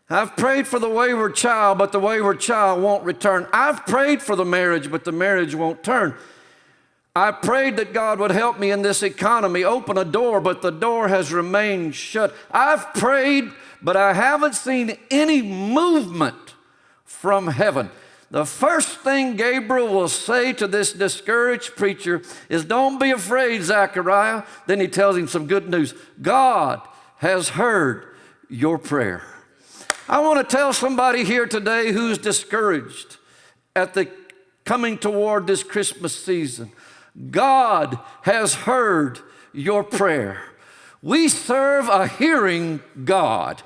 I've prayed for the wayward child, but the wayward child won't return. I've prayed for the marriage, but the marriage won't turn. I prayed that God would help me in this economy, open a door, but the door has remained shut. I've prayed, but I haven't seen any movement from heaven. The first thing Gabriel will say to this discouraged preacher is, don't be afraid, Zechariah. Then he tells him some good news. God has heard your prayer. I want to tell somebody here today who's discouraged at the coming toward this Christmas season. God has heard your prayer. We serve a hearing God.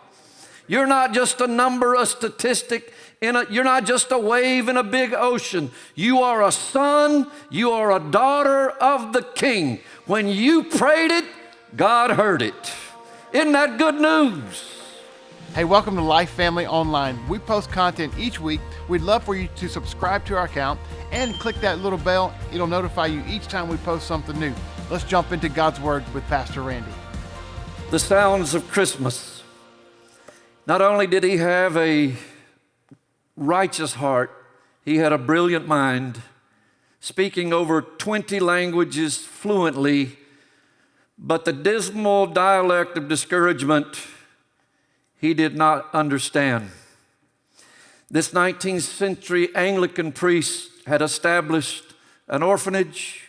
You're not just a number, a statistic. You're not just a wave in a big ocean. You are a son, you are a daughter of the King. When you prayed it, God heard it. Isn't that good news? Hey, welcome to LifeFamily Online. We post content each week. We'd love for you to subscribe to our account and click that little bell. It'll notify you each time we post something new. Let's jump into God's Word with Pastor Randy. The sounds of Christmas. Not only did he have a righteous heart, he had a brilliant mind, speaking over 20 languages fluently, but the dismal dialect of discouragement he did not understand. This 19th century Anglican priest had established an orphanage,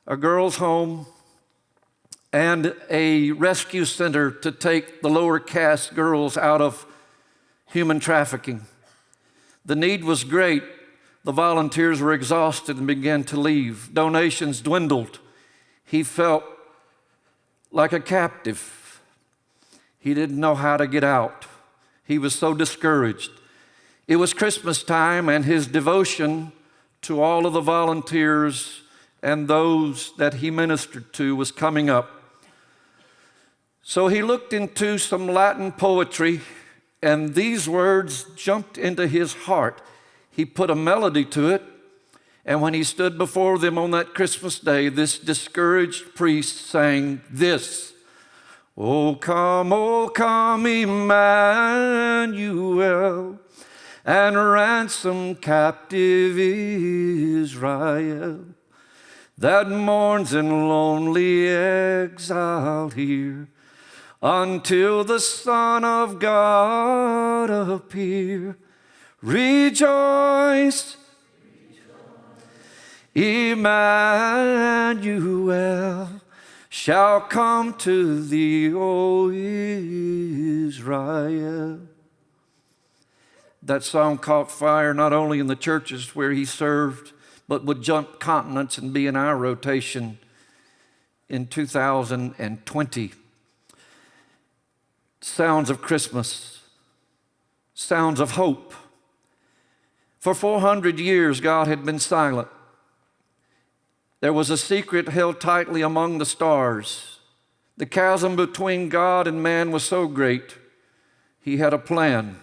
a girls' home, and a rescue center to take the lower caste girls out of human trafficking. The need was great. The volunteers were exhausted and began to leave. Donations dwindled. He felt like a captive. He didn't know how to get out. He was so discouraged. It was Christmas time, and his devotion to all of the volunteers and those that he ministered to was coming up. So he looked into some Latin poetry, and these words jumped into his heart. He put a melody to it, and when he stood before them on that Christmas day, this discouraged priest sang this: O come, Emmanuel, and ransom captive Israel, that mourns in lonely exile here, until the Son of God appear. Rejoice, Emmanuel shall come to thee, O Israel. That song caught fire not only in the churches where he served, but would jump continents and be in our rotation in 2020. Sounds of Christmas, sounds of hope. For 400 years, God had been silent. There was a secret held tightly among the stars. The chasm between God and man was so great, he had a plan.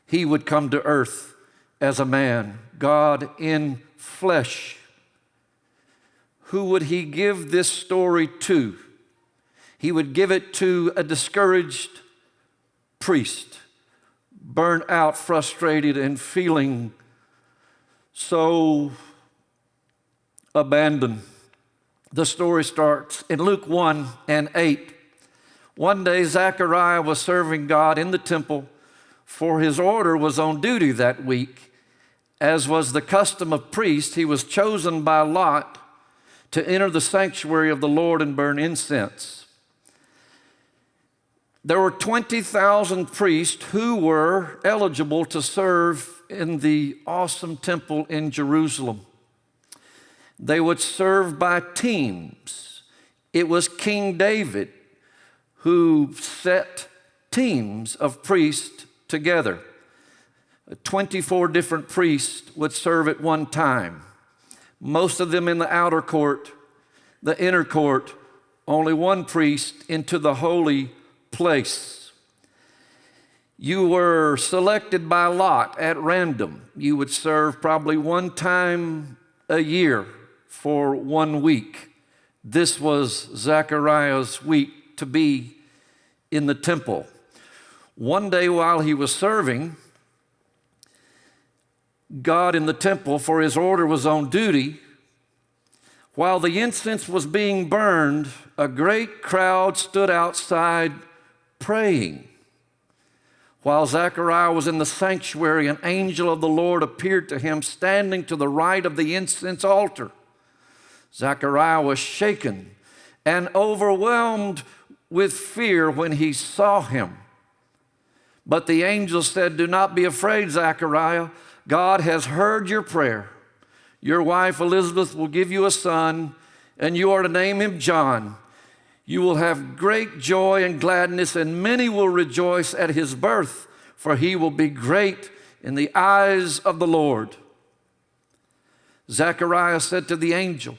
He would come to earth as a man, God in flesh. Who would he give this story to? He would give it to a discouraged priest, burnt out, frustrated, and feeling so abandoned. The story starts in Luke 1:8. One day, Zechariah was serving God in the temple, for his order was on duty that week. As was the custom of priests, he was chosen by lot to enter the sanctuary of the Lord and burn incense. There were 20,000 priests who were eligible to serve in the awesome temple in Jerusalem. They would serve by teams. It was King David who set teams of priests together. 24 different priests would serve at one time. Most of them in the outer court, the inner court, only one priest into the holy place. You were selected by lot at random. You would serve probably one time a year for 1 week. This was Zechariah's week to be in the temple. One day while he was serving God in the temple, for his order was on duty, while the incense was being burned, a great crowd stood outside praying. While Zechariah was in the sanctuary, an angel of the Lord appeared to him standing to the right of the incense altar. Zechariah was shaken and overwhelmed with fear when he saw him. But the angel said, "Do not be afraid, Zechariah. God has heard your prayer. Your wife Elizabeth will give you a son, and you are to name him John. You will have great joy and gladness, and many will rejoice at his birth, for he will be great in the eyes of the Lord." Zechariah said to the angel,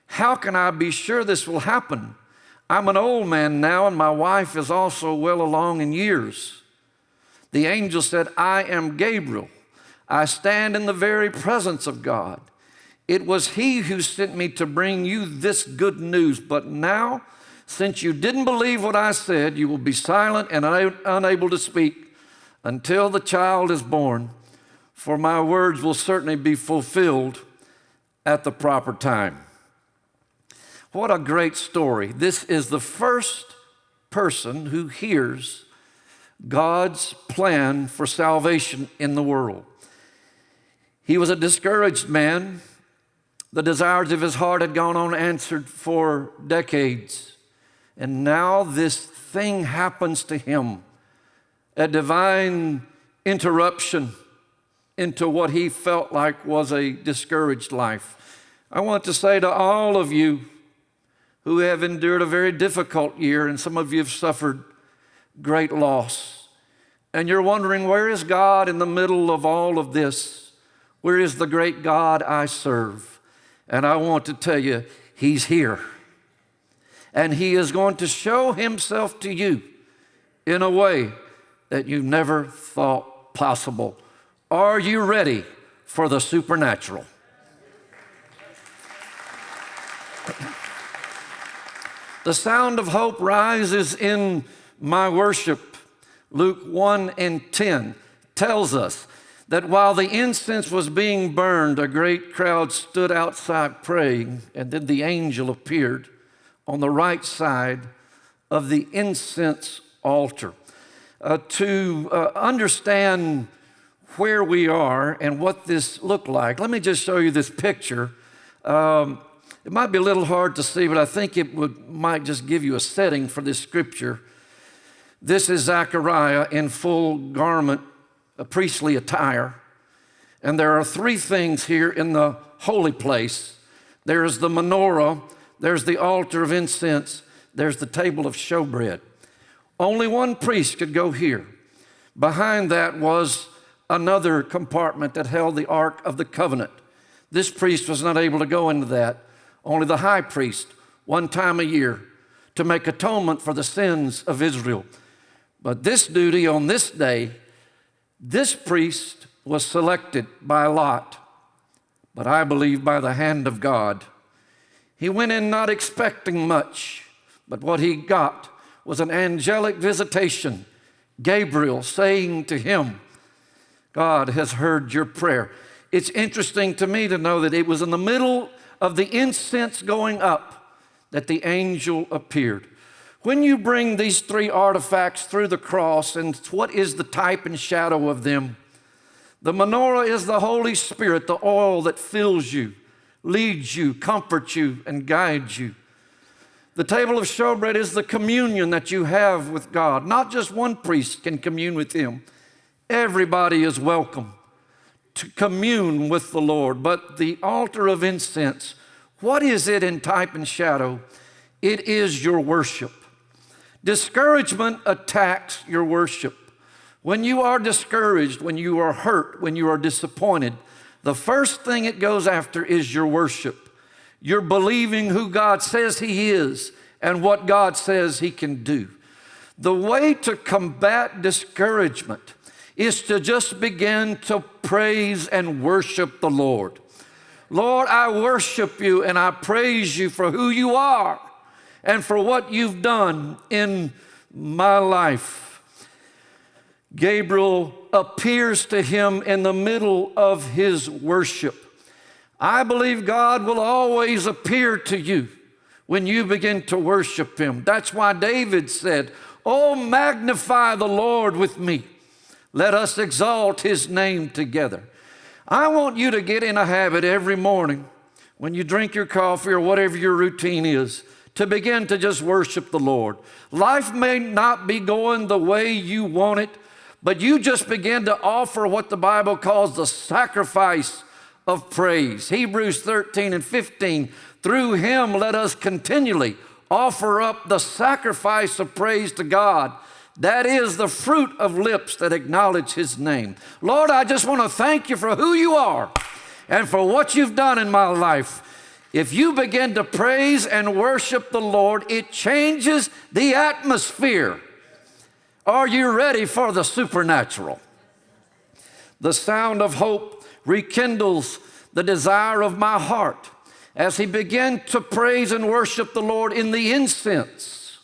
"How can I be sure this will happen? I'm an old man now, and my wife is also well along in years." The angel said, "I am Gabriel. I stand in the very presence of God. It was he who sent me to bring you this good news. But now, since you didn't believe what I said, you will be silent and unable to speak until the child is born, for my words will certainly be fulfilled at the proper time." What a great story. This is the first person who hears God's plan for salvation in the world. He was a discouraged man. The desires of his heart had gone unanswered for decades. And now this thing happens to him, a divine interruption into what he felt like was a discouraged life. I want to say to all of you who have endured a very difficult year, and some of you have suffered great loss, and you're wondering, where is God in the middle of all of this? Where is the great God I serve? And I want to tell you, he's here. And he is going to show himself to you in a way that you never thought possible. Are you ready for the supernatural? The sound of hope rises in my worship. Luke 1:10 tells us that while the incense was being burned, a great crowd stood outside praying, and then the angel appeared on the right side of the incense altar. To understand where we are and what this looked like, let me just show you this picture. It might be a little hard to see, but I think might just give you a setting for this scripture. This is Zechariah in full garment, a priestly attire. And there are three things here in the holy place. There's the menorah, there's the altar of incense, there's the table of showbread. Only one priest could go here. Behind that was another compartment that held the Ark of the Covenant. This priest was not able to go into that. Only the high priest, one time a year, to make atonement for the sins of Israel. But this duty on this day, this priest was selected by lot, but I believe by the hand of God. He went in not expecting much, but what he got was an angelic visitation. Gabriel saying to him, "God has heard your prayer." It's interesting to me to know that it was in the middle of the incense going up that the angel appeared. When you bring these three artifacts through the cross, and what is the type and shadow of them? The menorah is the Holy Spirit, the oil that fills you, leads you, comforts you, and guides you. The table of showbread is the communion that you have with God. Not just one priest can commune with him. Everybody is welcome to commune with the Lord. But the altar of incense, what is it in type and shadow? It is your worship. Discouragement attacks your worship. When you are discouraged, when you are hurt, when you are disappointed, the first thing it goes after is your worship. You're believing who God says he is and what God says he can do. The way to combat discouragement is to just begin to praise and worship the Lord. Lord, I worship you and I praise you for who you are and for what you've done in my life. Gabriel appears to him in the middle of his worship. I believe God will always appear to you when you begin to worship him. That's why David said, "Oh, magnify the Lord with me. Let us exalt his name together." I want you to get in a habit every morning when you drink your coffee or whatever your routine is, to begin to just worship the Lord. Life may not be going the way you want it, but you just begin to offer what the Bible calls the sacrifice of praise. Hebrews 13 and 15, through him let us continually offer up the sacrifice of praise to God. That is the fruit of lips that acknowledge his name. Lord, I just want to thank you for who you are and for what you've done in my life. If you begin to praise and worship the Lord, it changes the atmosphere. Are you ready for the supernatural? The sound of hope rekindles the desire of my heart. As he began to praise and worship the Lord in the incense,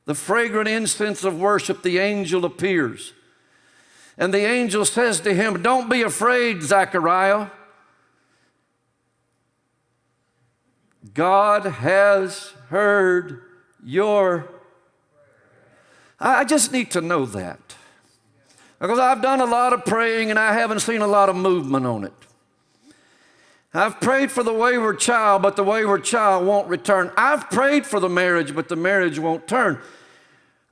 the fragrant incense of worship, the angel appears. And the angel says to him, "Don't be afraid, Zechariah. God has heard your..." I just need to know that. Because I've done a lot of praying and I haven't seen a lot of movement on it. I've prayed for the wayward child, but the wayward child won't return. I've prayed for the marriage, but the marriage won't turn.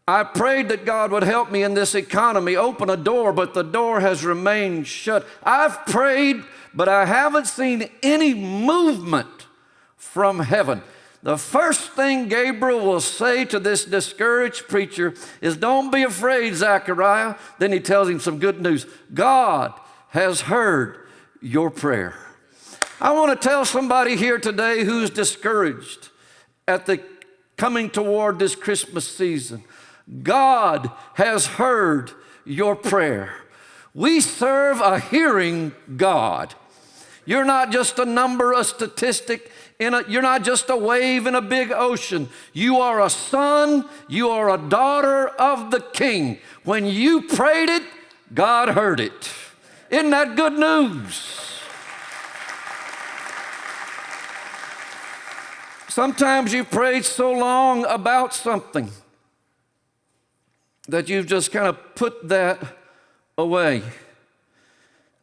I prayed that God would help me in this economy, open a door, but the door has remained shut. I've prayed, but I haven't seen any movement from heaven. The first thing Gabriel will say to this discouraged preacher is, "Don't be afraid, Zechariah." Then he tells him some good news. God has heard your prayer. I want to tell somebody here today who's discouraged at the coming toward this Christmas season. God has heard your prayer. We serve a hearing God. You're not just a number, a statistic. You're not just a wave in a big ocean. You are a son, you are a daughter of the King. When you prayed it, God heard it. Isn't that good news? Sometimes you prayed so long about something that you've just kind of put that away.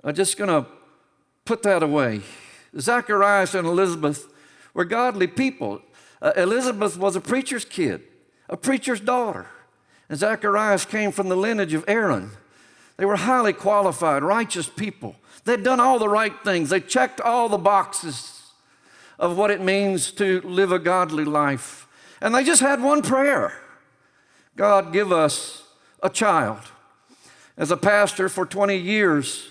I'm just going to put that away. Zacharias and Elizabeth were godly people. Elizabeth was a preacher's kid, a preacher's daughter. And Zacharias came from the lineage of Aaron. They were highly qualified, righteous people. They'd done all the right things. They checked all the boxes of what it means to live a godly life. And they just had one prayer: God, give us a child. As a pastor for 20 years,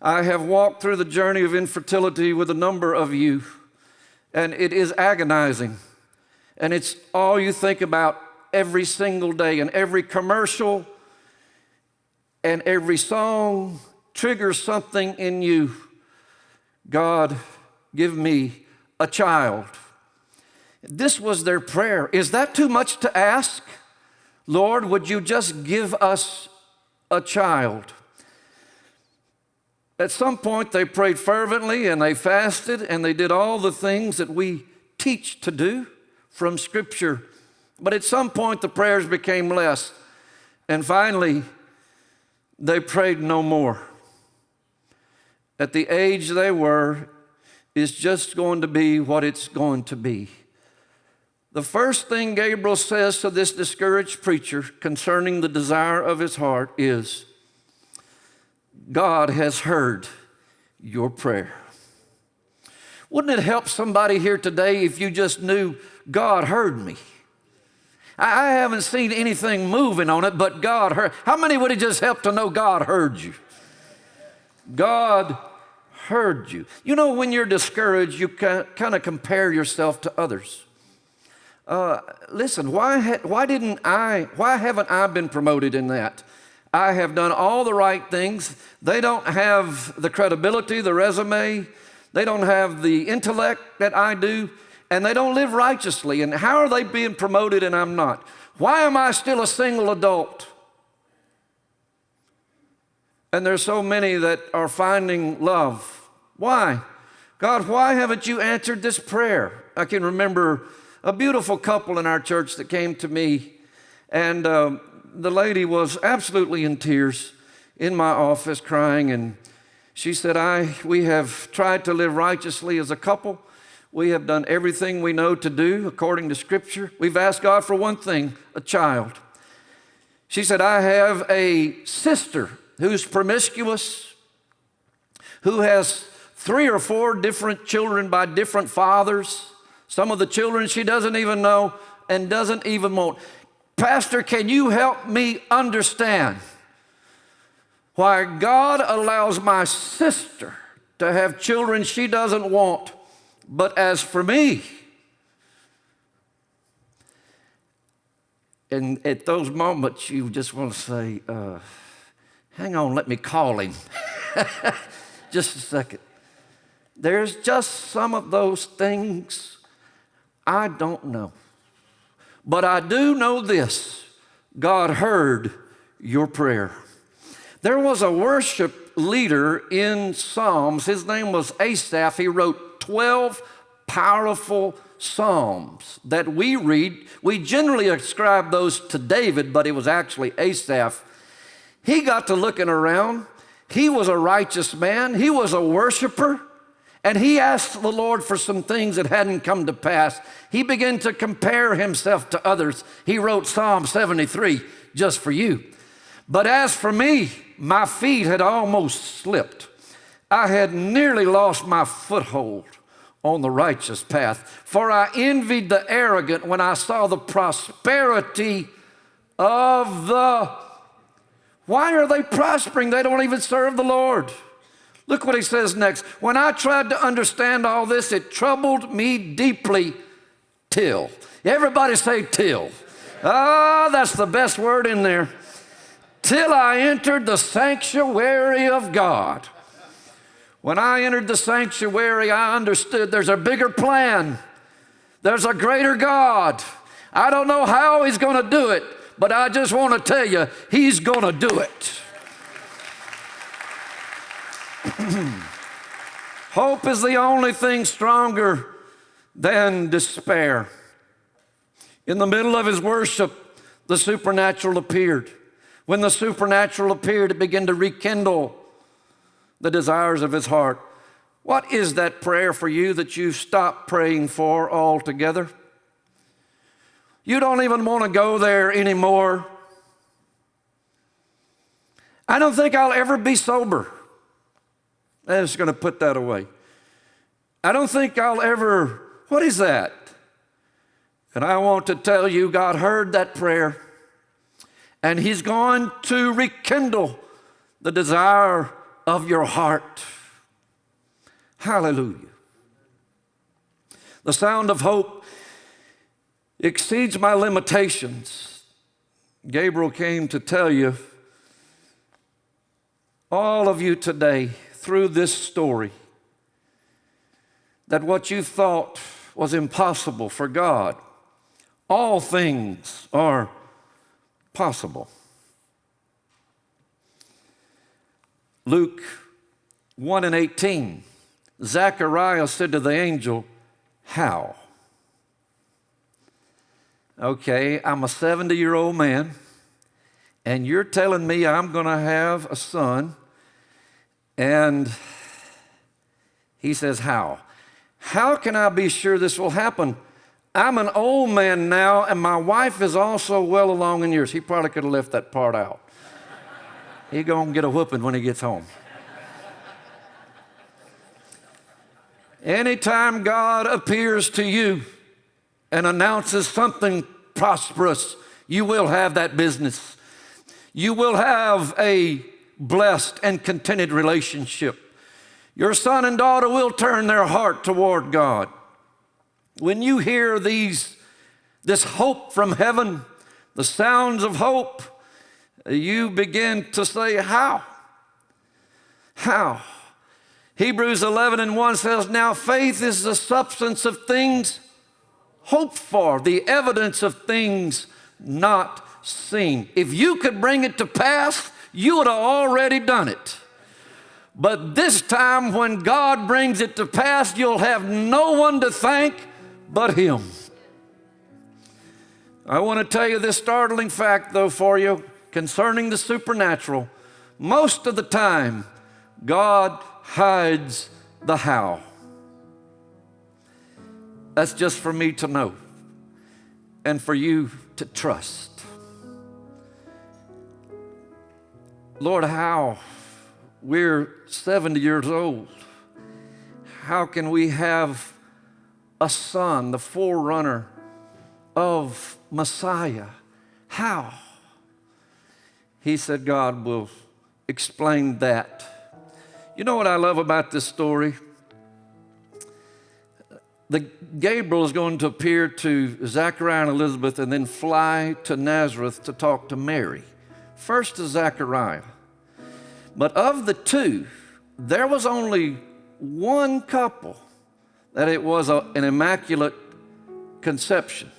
I have walked through the journey of infertility with a number of you, and it is agonizing. And it's all you think about every single day, and every commercial and every song triggers something in you. God, give me a child. This was their prayer. Is that too much to ask? Lord, would you just give us a child? At some point, they prayed fervently and they fasted and they did all the things that we teach to do from Scripture. But at some point, the prayers became less. And finally, they prayed no more. At the age they were, is just going to be what it's going to be. The first thing Gabriel says to this discouraged preacher concerning the desire of his heart is, God has heard your prayer. Wouldn't it help somebody here today if you just knew God heard me? I haven't seen anything moving on it, but God heard. How many would it just help to know God heard you? God heard you. You know, when you're discouraged, you kind of compare yourself to others. Listen, why haven't I been promoted in that? I have done all the right things. They don't have the credibility, the resume. They don't have the intellect that I do, and they don't live righteously. And how are they being promoted and I'm not? Why am I still a single adult? And there's so many that are finding love. Why? God, why haven't you answered this prayer? I can remember a beautiful couple in our church that came to me, and the lady was absolutely in tears in my office crying, and she said, we have tried to live righteously as a couple. We have done everything we know to do according to Scripture. We've asked God for one thing, a child. She said, I have a sister who's promiscuous, who has 3 or 4 different children by different fathers. Some of the children she doesn't even know and doesn't even want. Pastor, can you help me understand why God allows my sister to have children she doesn't want, but as for me? And at those moments, you just want to say, hang on, let me call him. Just a second. There's just some of those things I don't know. But I do know this: God heard your prayer. There was a worship leader in Psalms. His name was Asaph. He wrote 12 powerful Psalms that we read. We generally ascribe those to David, but it was actually Asaph. He got to looking around. He was a righteous man. He was a worshiper. And he asked the Lord for some things that hadn't come to pass. He began to compare himself to others. He wrote Psalm 73 just for you. But as for me, my feet had almost slipped. I had nearly lost my foothold on the righteous path. For I envied the arrogant when I saw the prosperity of the... Why are they prospering? They don't even serve the Lord. Look what he says next. When I tried to understand all this, it troubled me deeply till. Everybody say till. Ah, that's the best word in there. Till I entered the sanctuary of God. When I entered the sanctuary, I understood there's a bigger plan. There's a greater God. I don't know how he's going to do it, but I just want to tell you, he's going to do it. Hope is the only thing stronger than despair. In the middle of his worship, the supernatural appeared. When the supernatural appeared, it began to rekindle the desires of his heart. What is that prayer for you that you've stopped praying for altogether? You don't even want to go there anymore. I don't think I'll ever be sober. I'm just going to put that away. I don't think I'll ever, what is that? And I want to tell you, God heard that prayer, and he's going to rekindle the desire of your heart. Hallelujah. The sound of hope exceeds my limitations. Gabriel came to tell you, all of you today, through this story, that what you thought was impossible for God, all things are possible. Luke 1:18, Zechariah said to the angel, how? Okay, I'm a 70-year-old man, and you're telling me I'm going to have a son. And he says, how? How can I be sure this will happen? I'm an old man now, and my wife is also well along in years. He probably could have left that part out. He's going to get a whooping when he gets home. Anytime God appears to you and announces something prosperous, you will have that business. You will have a blessed and contented relationship. Your son and daughter will turn their heart toward God. When you hear this hope from heaven, the sounds of hope, you begin to say, how? How? Hebrews 11:1 says, now faith is the substance of things hoped for, the evidence of things not seen. If you could bring it to pass, you would have already done it. But this time when God brings it to pass, you'll have no one to thank but Him. I want to tell you this startling fact, though, for you concerning the supernatural. Most of the time, God hides the how. That's just for me to know and for you to trust. Lord, how? We're 70 years old. How can we have a son, the forerunner of Messiah? How? He said God will explain that. You know what I love about this story? Gabriel is going to appear to Zachariah and Elizabeth and then fly to Nazareth to talk to Mary. First to Zachariah. But of the two, there was only one couple that it was an immaculate conception.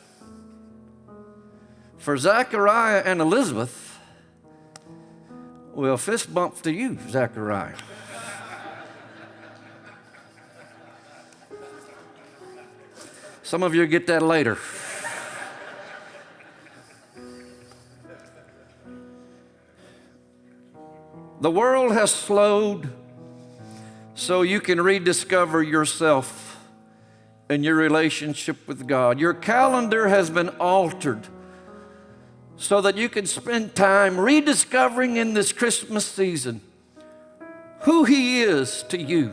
For Zachariah and Elizabeth, well, fist bump to you, Zachariah. Some of you get that later. The world has slowed so you can rediscover yourself and your relationship with God. Your calendar has been altered so that you can spend time rediscovering in this Christmas season who He is to you.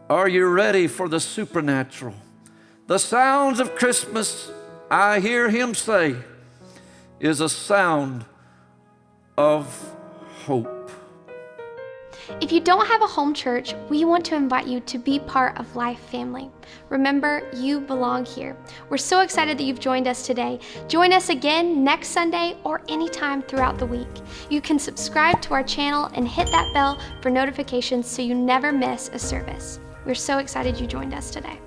Are you ready for the supernatural? The sounds of Christmas, I hear Him say, is a sound of hope. If you don't have a home church, we want to invite you to be part of Life Family. Remember, you belong here. We're so excited that you've joined us today. Join us again next Sunday or anytime throughout the week. You can subscribe to our channel and hit that bell for notifications so you never miss a service. We're so excited you joined us today.